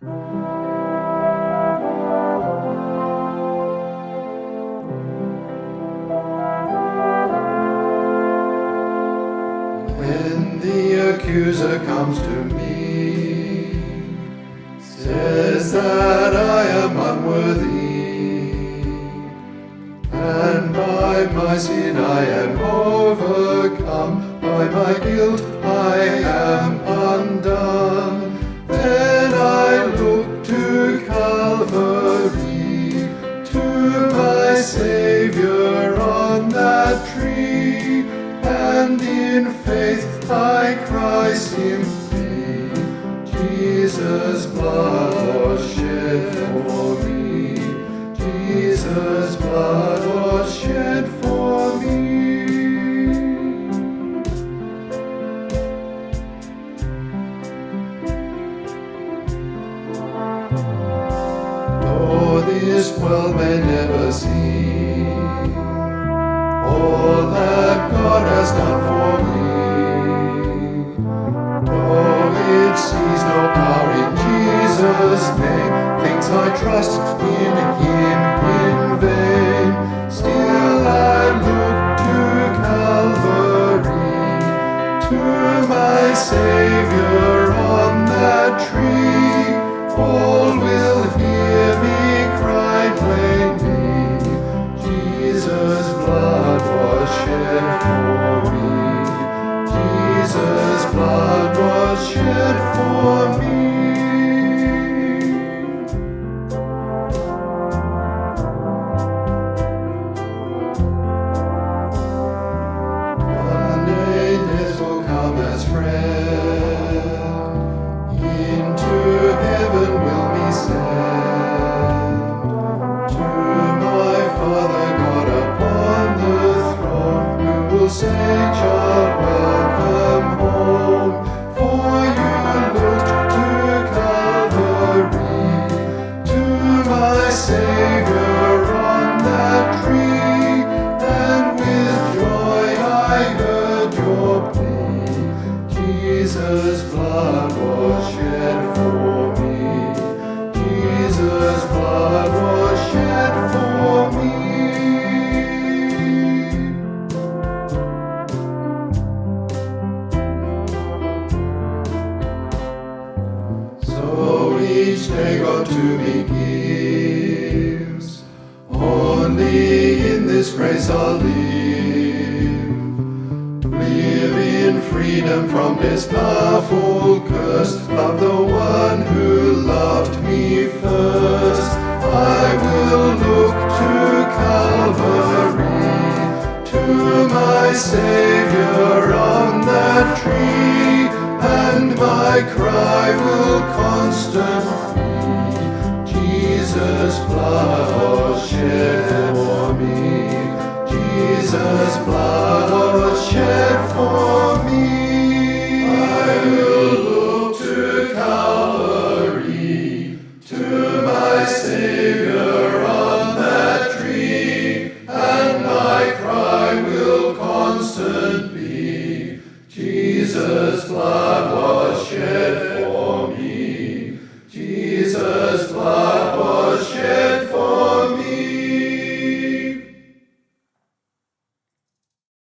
When the accuser comes to me, says that I am unworthy, and by my sin I am overcome, by my guilt I am undone, then I look to Calvary, to my Savior on that tree, and in faith I cry simply, Jesus' blood was shed for me, Jesus' blood was shed for me. Though this world may never see all that God has done for me, though it sees no power in Jesus' name, thinks I trust in Him in vain, still I look to Calvary, to my Savior on that tree. All will hear me cry plainly, Jesus' blood was shed for me, Jesus' blood was shed for me. One day death will come as friend, into heaven will be sent, to my Father God upon the throne, who will say, child, welcome home. For you looked to Calvary, to my Savior on that tree, and with joy I heard your plea, Jesus' blood was shed for me, Jesus' blood was shed for me. So each day God to me gives, only in this grace I'll live in freedom from this powerful curse. Love the one who loved me first. I will look to Calvary, to my Savior on that tree, and my cry will constantly, Jesus' blood was shed for me, Jesus' blood was shed for me.